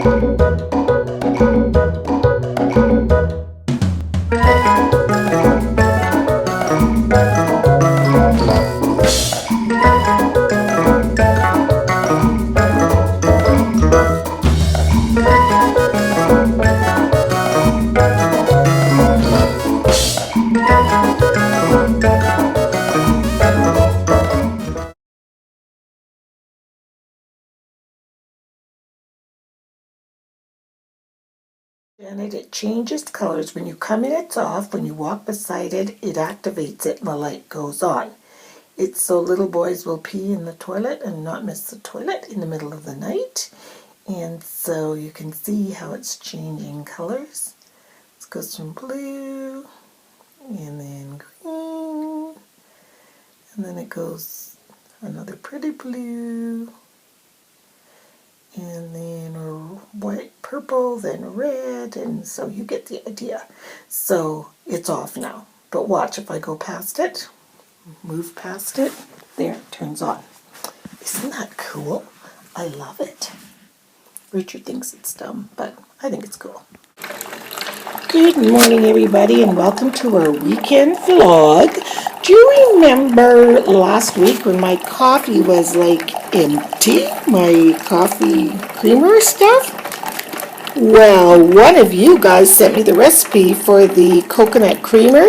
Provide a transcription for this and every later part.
And it changes colors. When you come in, it's off. When you walk beside it, it activates it and the light goes on. It's so little boys will pee in the toilet and not miss the toilet in the middle of the night. And so you can see how it's changing colors. It goes from blue and then green, and then it goes another pretty blue, and then white, purple, then red, and so you get the idea. So it's off now, but watch if I go past it, move past it, there, it turns on. Isn't that cool? I love it. Richard thinks it's dumb, but I think it's cool. Good morning, everybody, and welcome to our weekend vlog. Do you remember last week when my coffee was like empty? My coffee creamer stuff? Well, one of you guys sent me the recipe for the coconut creamer.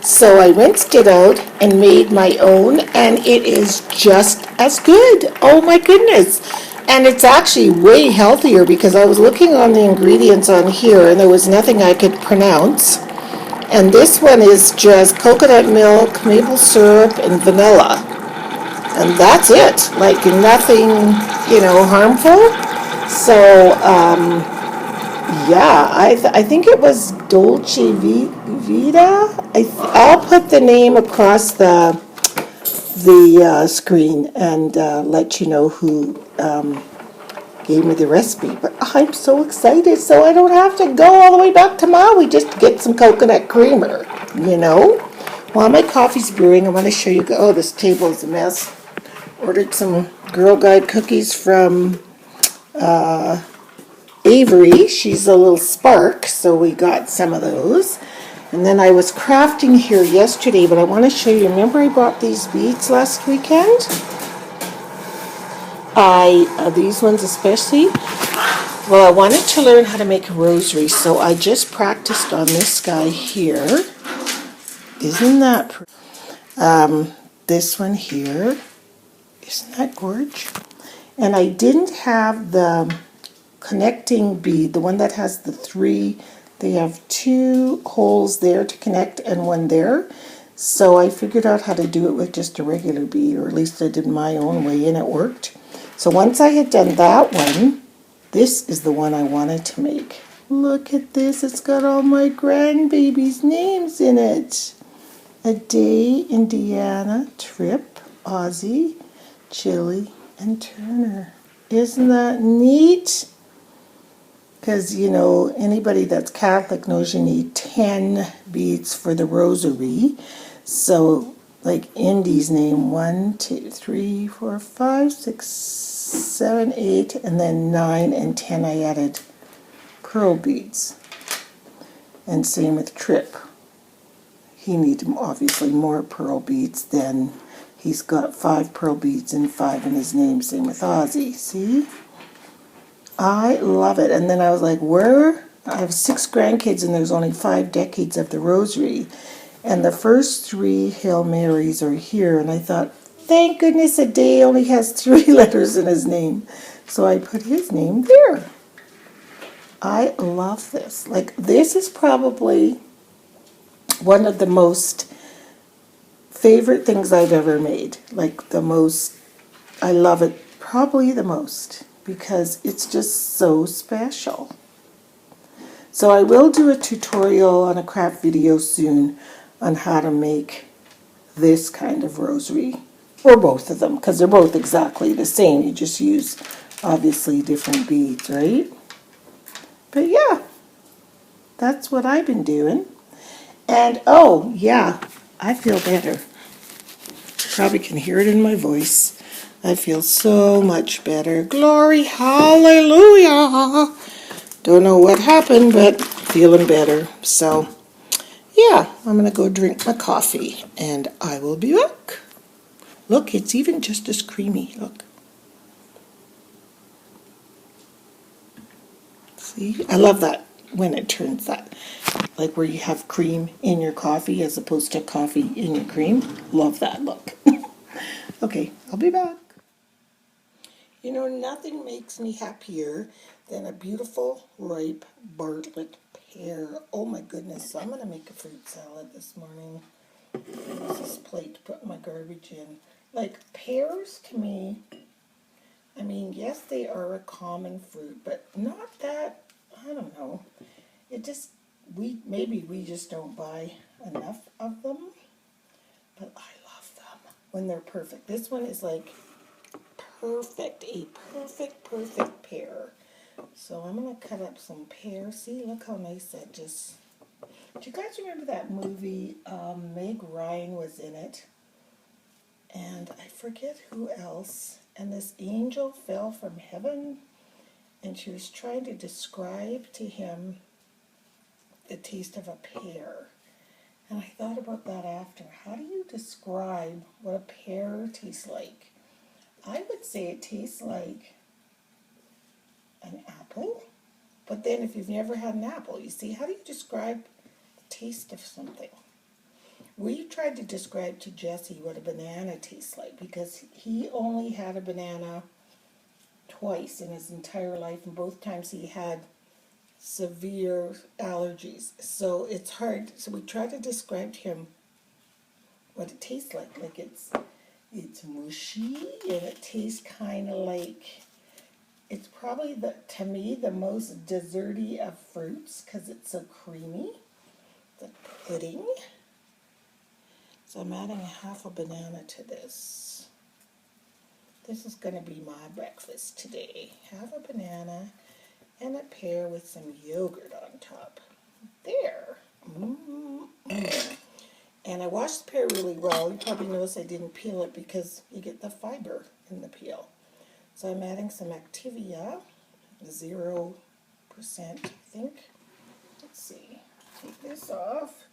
So I rinsed it out and made my own, and it is just as good. Oh my goodness. And it's actually way healthier because I was looking on the ingredients on here and there was nothing I could pronounce. And this one is just coconut milk, maple syrup, and vanilla. And that's it. Like nothing, harmful. So, yeah, I think it was Dolce Vita. I'll put the name across the screen and let you know who gave me the recipe. But I'm so excited, so I don't have to go all the way back to Maui just to get some coconut creamer, While my coffee's brewing, I want to show you. Oh, this table is a mess. Ordered some Girl Guide cookies from Avery. She's a little spark, so we got some of those. And then I was crafting here yesterday, but I want to show you. Remember I bought these beads last weekend? These ones especially. Well, I wanted to learn how to make a rosary, so I just practiced on this guy here. Isn't that pretty? This one here. Isn't that gorgeous? And I didn't have the connecting bead, the one that has the three. They have two holes there to connect and one there. So I figured out how to do it with just a regular bead, or at least I did my own way and it worked. So once I had done that one, this is the one I wanted to make. Look at this, it's got all my grandbabies' names in it. Aday, Indiana, Trip, Ozzy, Chili, and Turner. Isn't that neat? Because, anybody that's Catholic knows you need 10 beads for the rosary. So, like Indy's name, 1, 2, 3, 4, 5, 6, 7, 8, and then 9 and 10 I added pearl beads. And same with Trip. He needs obviously more pearl beads than he's got 5 pearl beads and 5 in his name. Same with Ozzy. See? I love it. And then I was like, I have 6 grandkids and there's only 5 decades of the rosary. And the first 3 Hail Marys are here. And I thought, thank goodness Aday only has 3 letters in his name. So I put his name there. I love this. Like, this is probably one of the most favorite things I've ever made. Like the most, I love it probably the most because it's just so special. So I will do a tutorial on a craft video soon on how to make this kind of rosary, or both of them, because they're both exactly the same. You just use obviously different beads, right? But yeah, that's what I've been doing. And oh yeah, I feel better. You probably can hear it in my voice. I feel so much better. Glory, hallelujah. Don't know what happened, but feeling better. So, yeah, I'm going to go drink my coffee, and I will be back. Look, it's even just as creamy. Look. See? I love that when it turns that. Like where you have cream in your coffee as opposed to coffee in your cream. Love that look. Okay, I'll be back. You know, nothing makes me happier than a beautiful, ripe Bartlett pear. Oh my goodness, so I'm going to make a fruit salad this morning. Use this plate to put my garbage in. Like, pears to me, I mean, yes, they are a common fruit, but not that, I don't know. It just, maybe we just don't buy enough of them, but I love them when they're perfect. This one is like perfect, a perfect pear. So I'm going to cut up some pear. See, look how nice that just... Do you guys remember that movie? Meg Ryan was in it. And I forget who else. And this angel fell from heaven. And she was trying to describe to him the taste of a pear. And I thought about that after. How do you describe what a pear tastes like? I would say it tastes like an apple. But then if you've never had an apple, you see, how do you describe the taste of something? We tried to describe to Jesse what a banana tastes like because he only had a banana twice in his entire life, and both times he had severe allergies. So it's hard. So we tried to describe to him what it tastes like. Like it's mushy and it tastes kind of like... It's probably, to me, the most desserty of fruits because it's so creamy. The pudding. So I'm adding half a banana to this. This is going to be my breakfast today. Half a banana and a pear with some yogurt on top. There. And I washed the pear really well. You probably noticed I didn't peel it because you get the fiber in the peel. So I'm adding some Activia, 0%, I think. Let's see. Take this off.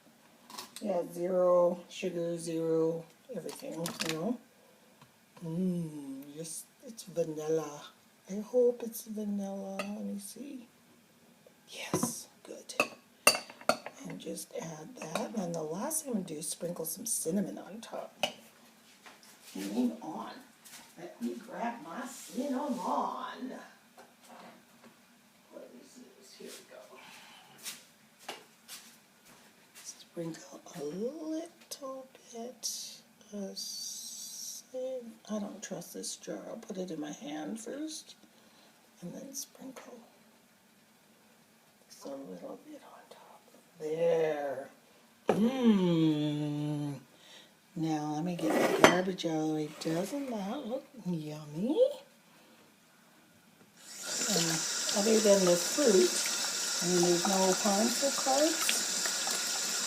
Yeah, 0 sugar, 0 everything, you know. Yes, it's vanilla. I hope it's vanilla. Let me see. Yes, good. And just add that. And then the last thing I'm going to do is sprinkle some cinnamon on top. Hang on. Let me grab my cinnamon. What is this? Here we go. Sprinkle a little bit of cinnamon. I don't trust this jar. I'll put it in my hand first and then sprinkle just a little bit on top. There. Now let me get the garbage out of the way. Doesn't that look yummy? And other than the fruit, I mean, there's no harmful carbs.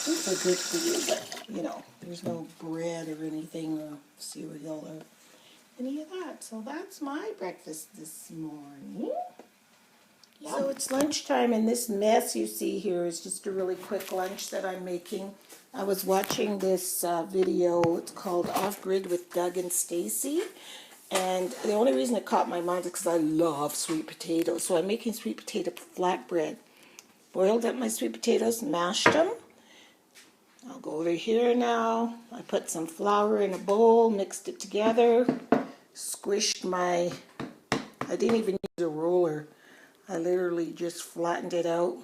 These are good for you, but, you know, there's no bread or anything, or cereal, or any of that. So that's my breakfast this morning. Yum. So it's lunchtime, and this mess you see here is just a really quick lunch that I'm making. I was watching this video. It's called Off Grid with Doug and Stacy. And the only reason it caught my mind is because I love sweet potatoes. So I'm making sweet potato flatbread. Boiled up my sweet potatoes, mashed them. I'll go over here now. I put some flour in a bowl, mixed it together, squished my... I didn't even use a roller. I literally just flattened it out.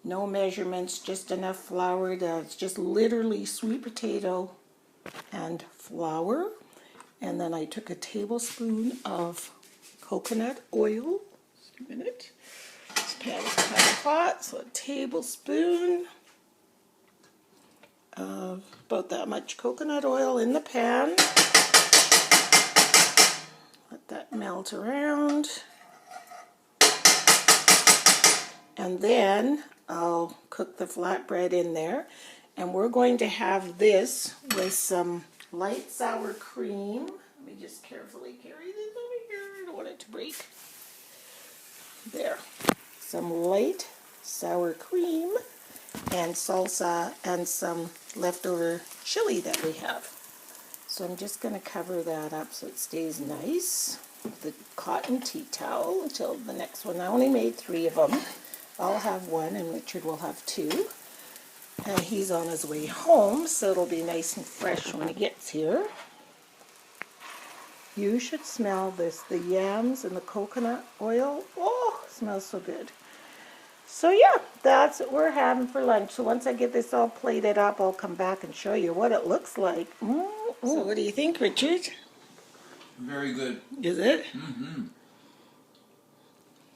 No measurements, just enough flour. It's just literally sweet potato and flour. And then I took a tablespoon of coconut oil. Just a minute. This pan is kind of hot, so a tablespoon of about that much coconut oil in the pan. Let that melt around. And then I'll cook the flatbread in there. And we're going to have this with some light sour cream. Let me just carefully carry this over here. I don't want it to break. There. Some light sour cream and salsa and some leftover chili that we have. So I'm just going to cover that up so it stays nice with the cotton tea towel until the next one. I only made 3 of them. I'll have 1 and Richard will have 2. And he's on his way home, so it'll be nice and fresh when he gets here. You should smell this, the yams and the coconut oil. Oh, it smells so good. So yeah, that's what we're having for lunch. So once I get this all plated up, I'll come back and show you what it looks like. So what do you think, Richard? Very good. Is it? Mm-hmm.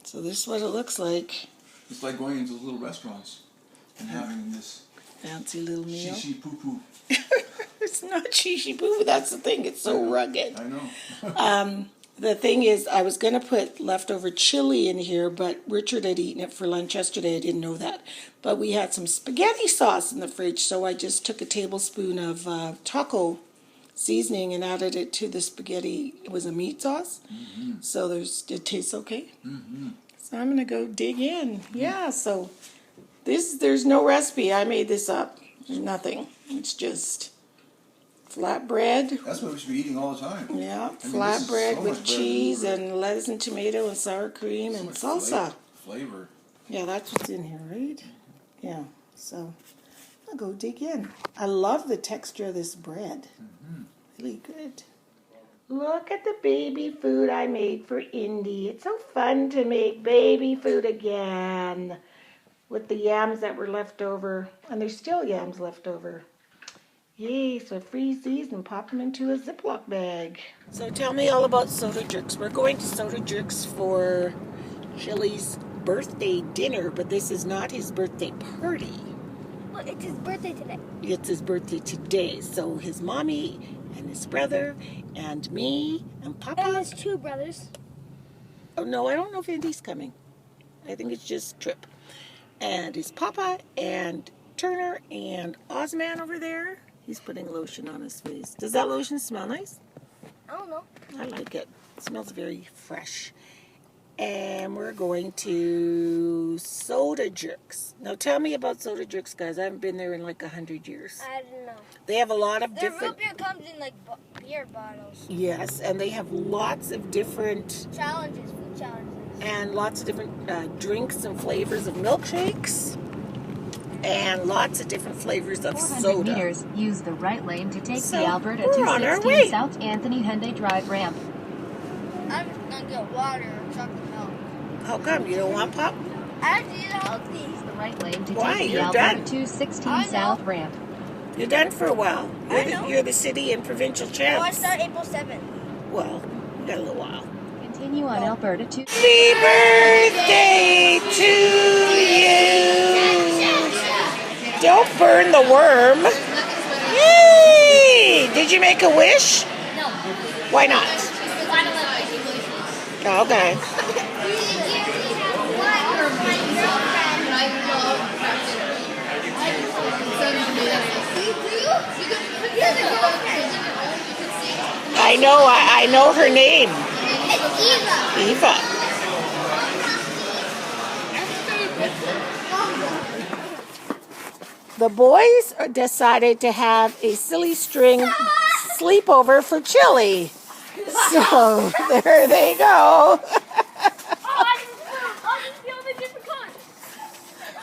So this is what it looks like. It's like going into little restaurants and having this fancy little meal. Shishi poo poo. It's not shishi poo. That's the thing. It's so rugged. I know. The thing is, I was going to put leftover chili in here, but Richard had eaten it for lunch yesterday. I didn't know that. But we had some spaghetti sauce in the fridge, so I just took a tablespoon of taco seasoning and added it to the spaghetti. It was a meat sauce. Mm-hmm. So it tastes okay. Mm-hmm. So I'm going to go dig in. Yeah, so there's no recipe. I made this up. There's nothing. It's just flatbread. That's what we should be eating all the time. Yeah, flatbread with cheese and lettuce and tomato and sour cream and salsa. Flavor. Yeah, that's what's in here, right? Yeah, so I'll go dig in. I love the texture of this bread. Mm-hmm. Really good. Look at the baby food I made for Indy. It's so fun to make baby food again with the yams that were left over. And there's still yams left over. Yay, so freeze these and pop them into a Ziploc bag. So tell me all about Soda Jerks. We're going to Soda Jerks for Chili's birthday dinner, but this is not his birthday party. Well, it's his birthday today. It's his birthday today. So his mommy and his brother and me and Papa. And his 2 brothers. Oh, no, I don't know if Andy's coming. I think it's just Trip. And his Papa and Turner and Ozman over there. He's putting lotion on his face. Does that lotion smell nice? I don't know. I like it. It smells very fresh. And we're going to Soda Jerks. Now tell me about Soda Jerks, guys. I haven't been there in like 100 years. I don't know. They have a lot of Their different... root beer comes in like beer bottles. Yes, and they have lots of different... Challenges, food challenges. And lots of different drinks and flavors of milkshakes. And lots of different flavors of 400 soda. meters, use the right lane to take So, the Alberta we're on our way. 216 South Anthony Hyundai Drive ramp. I'm just gonna get water or chocolate milk. How come? You don't want pop? I have to eat healthy. Use the right lane to Why? take the You're Alberta done. 216 South ramp. You're done for a while. I know. You're the city and provincial Oh, I champs. start April 7th. Well, we got a little while. Continue on Alberta 2. Happy birthday to you! Don't burn the worm. Yay! Did you make a wish? No. Why not? Okay. I know her name. It's Eva. Eva. The boys decided to have a silly string sleepover for Chili. So there they go.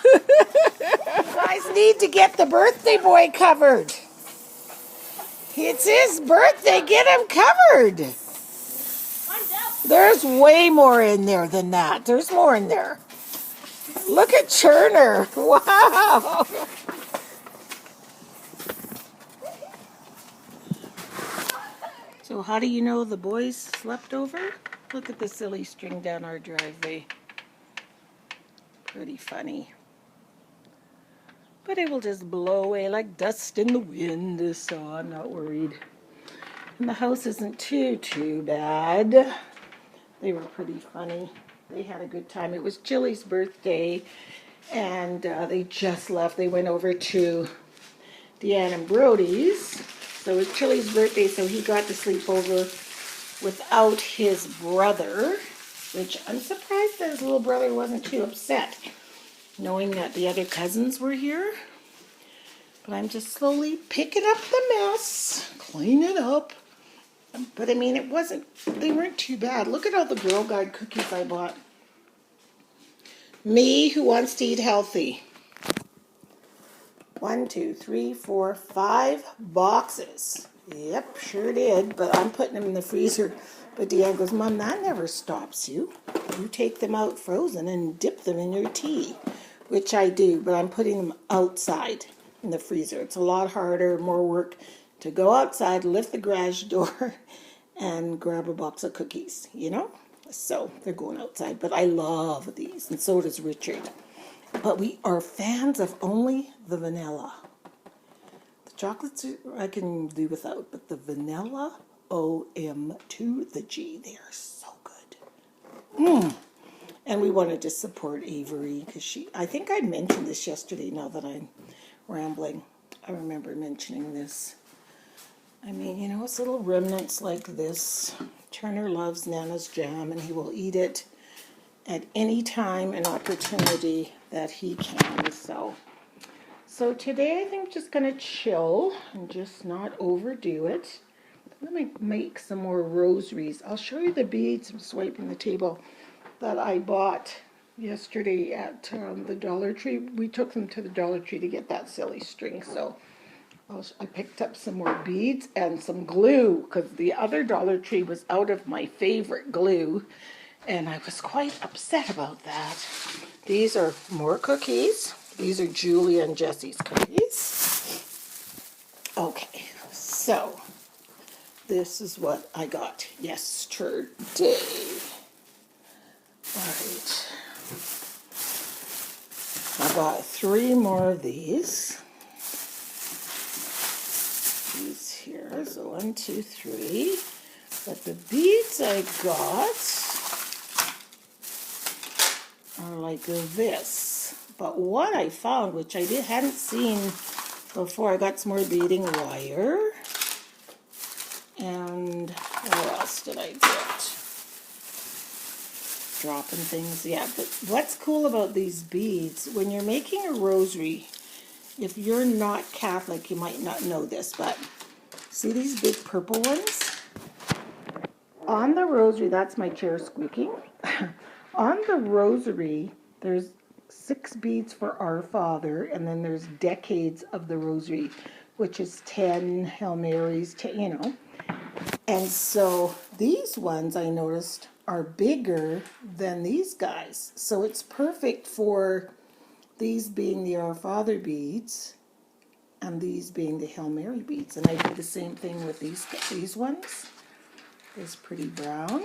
You guys need to get the birthday boy covered. It's his birthday. Get him covered. There's way more in there than that. There's more in there. Look at Turner. Wow. So how do you know the boys slept over? Look at the silly string down our driveway. Pretty funny. But it will just blow away like dust in the wind, so I'm not worried. And the house isn't too bad. They were pretty funny. They had a good time. It was Chili's birthday, and they just left. They went over to Deanne and Brody's. So it was Chili's birthday, so he got to sleep over without his brother, which I'm surprised that his little brother wasn't too upset, knowing that the other cousins were here. But I'm just slowly picking up the mess, clean it up. But I mean, they weren't too bad. Look at all the Girl Guide cookies I bought. Me, who wants to eat healthy. 1, 2, 3, 4, 5 boxes. Yep, sure did, but I'm putting them in the freezer. But Deanne goes, Mom, that never stops you. You take them out frozen and dip them in your tea, which I do, but I'm putting them outside in the freezer. It's a lot harder, more work to go outside, lift the garage door, and grab a box of cookies, you know? So they're going outside, but I love these, and so does Richard. But we are fans of only the vanilla. The chocolates I can do without, but the vanilla, OM to the G, they are so good. And we wanted to support Avery because I think I mentioned this yesterday now that I'm rambling. I remember mentioning this. I mean, you know, it's little remnants like this. Turner loves Nana's jam and he will eat it at any time and opportunity that he can. So today I think I'm just going to chill and just not overdo it. Let me make some more rosaries. I'll show you the beads. I'm swiping the table that I bought yesterday at the Dollar Tree. We took them to the Dollar Tree to get that silly string. So I picked up some more beads and some glue because the other Dollar Tree was out of my favorite glue. And I was quite upset about that. These are more cookies. These are Julia and Jesse's cookies. Okay, so this is what I got yesterday. All right. I bought 3 more of these. These here, so 1, 2, 3. But the beads I got are like this. But what I found, which I hadn't seen before, I got some more beading wire. And what else did I get? Dropping things. Yeah, but what's cool about these beads, when you're making a rosary, if you're not Catholic, you might not know this, but see these big purple ones? On the rosary, that's my chair squeaking. On the rosary, there's 6 beads for Our Father, and then there's decades of the rosary, which is 10 Hail Marys, 10, you know. And so these ones I noticed are bigger than these guys. So it's perfect for these being the Our Father beads and these being the Hail Mary beads. And I did the same thing with these ones. This pretty brown.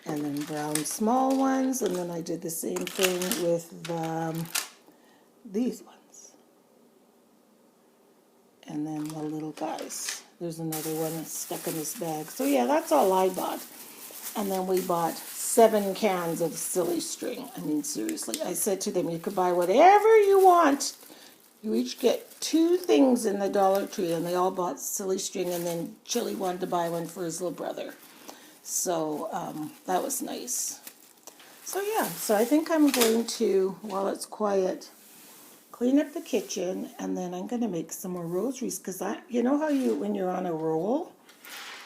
And then brown small ones. And then I did the same thing with these ones. And then the little guys. There's another one that's stuck in this bag. So yeah, that's all I bought. And then we bought 7 cans of silly string. I mean, seriously. I said to them, you could buy whatever you want. You each get 2 things in the Dollar Tree. And they all bought silly string. And then Chili wanted to buy one for his little brother. So that was nice. So yeah, so I think I'm going to, while it's quiet, clean up the kitchen, and then I'm going to make some more rosaries, because you know how when you're on a roll,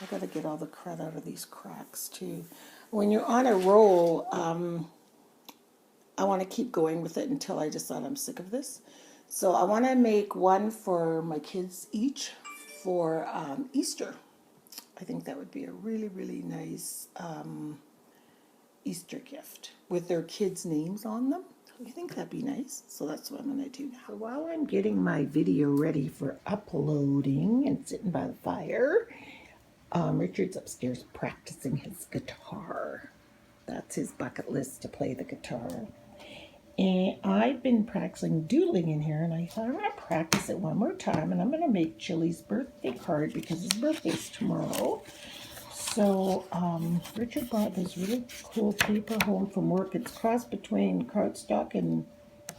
I got to get all the crud out of these cracks too. When you're on a roll, I want to keep going with it until I decide I'm sick of this. So I want to make one for my kids each for Easter. I think that would be a really, really nice Easter gift with their kids' names on them. I think that'd be nice. So that's what I'm going to do now. So while I'm getting my video ready for uploading and sitting by the fire, Richard's upstairs practicing his guitar. That's his bucket list, to play the guitar. And I've been practicing doodling in here, and I thought I'm going to practice it one more time, and I'm going to make Chili's birthday card because his birthday's tomorrow. So Richard brought this really cool paper home from work. It's crossed between cardstock and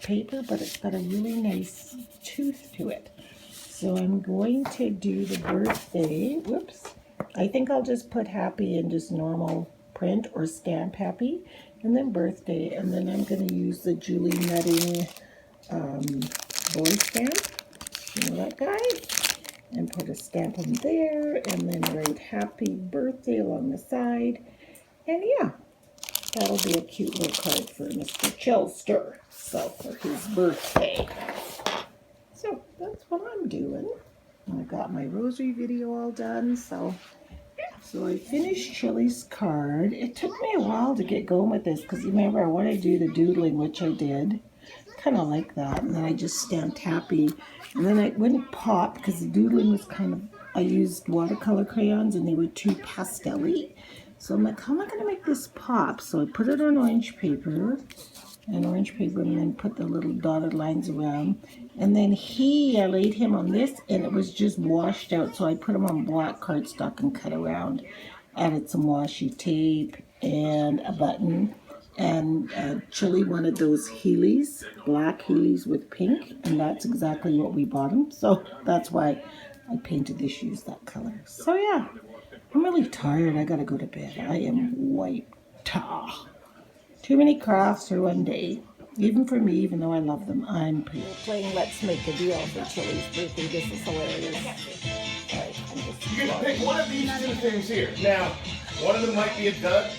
paper, but it's got a really nice tooth to it. So I'm going to do the birthday, I think I'll just put happy in just normal print or stamp happy, and then birthday, and then I'm going to use the Julie Nutting boy stamp, you know that guy, and put a stamp on there, and then write happy birthday along the side, and yeah, that'll be a cute little card for Mr. Chilster, so for his birthday. So that's what I'm doing. I got my rosary video all done, so I finished Chili's card. It took me a while to get going with this because remember I wanted to do the doodling, which I did. Kind of like that, and then I just stamped happy, and then it wouldn't pop because the doodling was kind of, I used watercolor crayons and they were too pastel-y. So I'm like, how am I going to make this pop? So I put it on orange paper, and then put the little dotted lines around. And then I laid him on this, and it was just washed out. So I put him on black cardstock and cut around. Added some washi tape and a button. And Chili wanted those Heelys, black Heelys with pink, and that's exactly what we bought him. So that's why I painted the shoes that color. So yeah, I'm really tired. I gotta go to bed. I am wiped. Too many crafts for one day. Even for me, even though I love them, I'm playing Let's Make a Deal for Chili's birthday. This is hilarious. Right, You get to pick one of these two things here. Now, one of them might be a dud.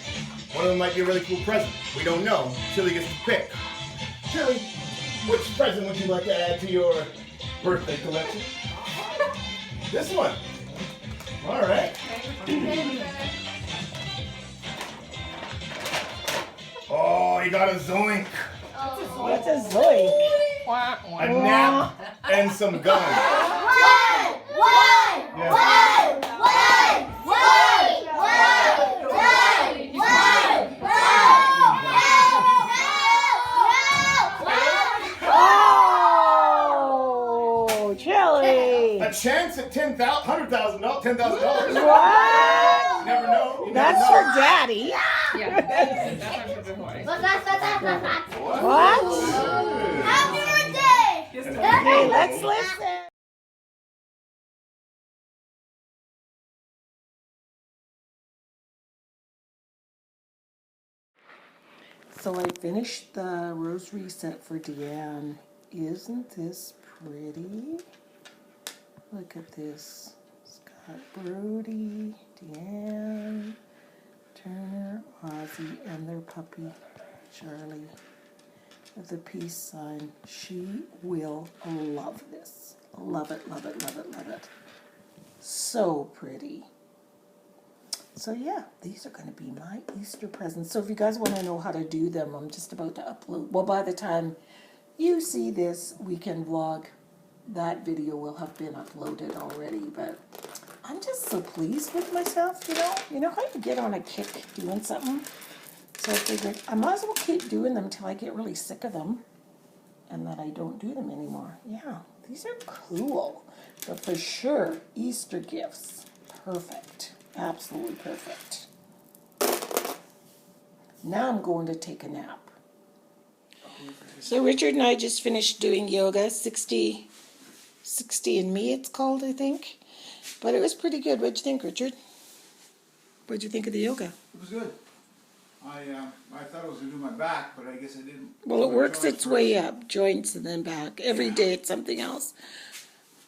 One of them might be a really cool present. We don't know. Chili gets to pick. Chili, which present would you like to add to your birthday collection? This one. All right. Oh, you got a zoink. What's a zoink? A nap and some gum. Oh, Chili! A chance at $10,000. $10,000. What? You never know. You never That's know. for Daddy. What? Happy birthday! Okay, let's listen. So I finished the rosary set for Deanne. Isn't this pretty? Look at this. It's got Brody, Deanne, Turner, Ozzy, and their puppy, Charlie, with the peace sign. She will love this. Love it, love it, love it, love it. So pretty. So yeah, these are going to be my Easter presents. So if you guys want to know how to do them, I'm just about to upload. Well, by the time you see this weekend vlog, that video will have been uploaded already. But I'm just so pleased with myself, you know. You know how you get on a kick doing something? So I figured I might as well keep doing them till I get really sick of them and that I don't do them anymore. Yeah, these are cool. But for sure, Easter gifts, perfect. Absolutely perfect. Now I'm going to take a nap. So Richard and I just finished doing yoga, 60 and Me it's called, I think. But it was pretty good. What'd you think, Richard? What'd you think of the yoga? It was good. I thought I was going to do my back, but I guess I didn't. Well, it works its way up, joints and then back. Every day it's something else.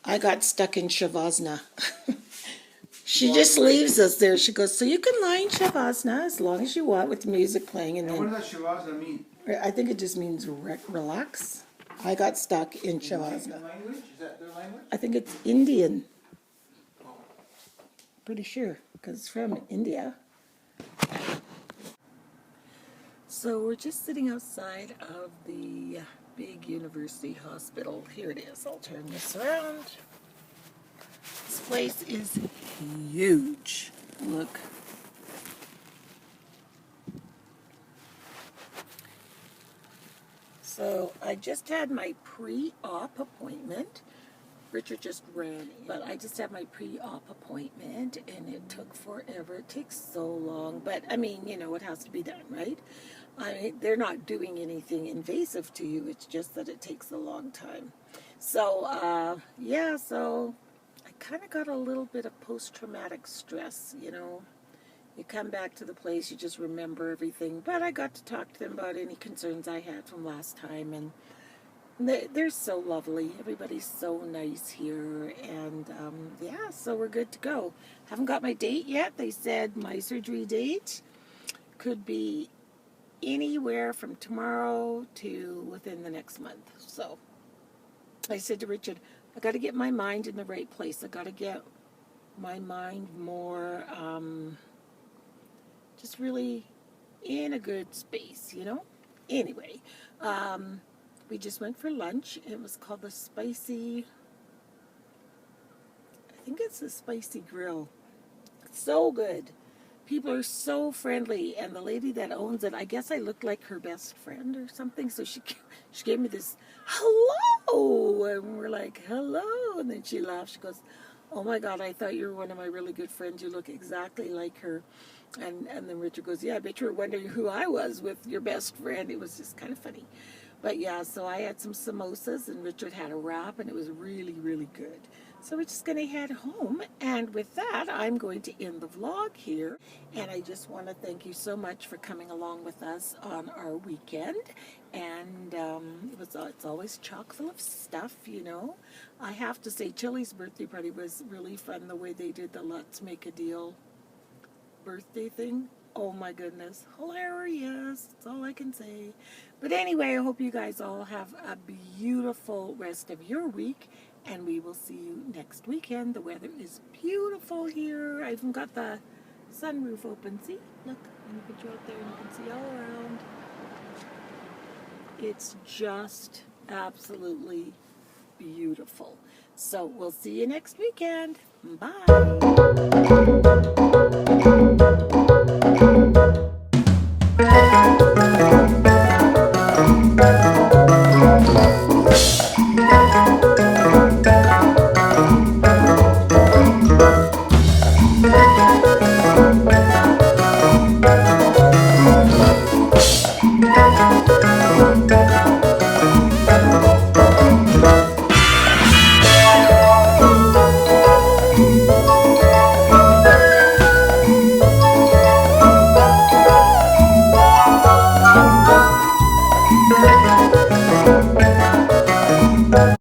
I got stuck in Shavasana. She just leaves us there. She goes, so you can lie in Shavasana as long as you want with the music playing. And And what then does that Shavasana mean? I think it just means relax. I got stuck in The Shavasana. language? Is that their language? I think it's Indian. Pretty sure, because it's from India. So we're just sitting outside of the big university hospital. Here it is. I'll turn this around. This place is huge. Look. So I just had my pre-op appointment. Richard just ran in, but I just had my pre-op appointment and it took forever. It takes so long, but I mean, you know, it has to be done, right? I mean, they're not doing anything invasive to you. It's just that it takes a long time. So, yeah, so I kind of got a little bit of post-traumatic stress, you know. You come back to the place, you just remember everything. But I got to talk to them about any concerns I had from last time, and they're so lovely. Everybody's so nice here, and yeah, so we're good to go. Haven't got my date yet. They said my surgery date could be anywhere from tomorrow to within the next month. So I said to Richard, I got to get my mind in the right place. I got to get my mind more just really in a good space, you know. Anyway, we just went for lunch. It was called the Spicy, I think it's the Spicy Grill. So good. People are so friendly, and the lady that owns it, I guess I look like her best friend or something, so she gave me this, hello, and we're like, hello, and then she laughed. She goes, oh my God, I thought you were one of my really good friends. You look exactly like her. And then Richard goes, yeah, I bet you were wondering who I was with your best friend. It was just kind of funny. But yeah, so I had some samosas, and Richard had a wrap, and it was really, really good. So we're just going to head home, and with that, I'm going to end the vlog here. And I just want to thank you so much for coming along with us on our weekend. And it's always chock full of stuff, you know. I have to say, Chili's birthday party was really fun, the way they did the Let's Make a Deal birthday thing. Oh my goodness, hilarious. That's all I can say. But anyway, I hope you guys all have a beautiful rest of your week, and we will see you next weekend. The weather is beautiful here. I even got the sunroof open. See, look, I'm going to put you out there and you can see all around. It's just absolutely beautiful. So we'll see you next weekend. Bye.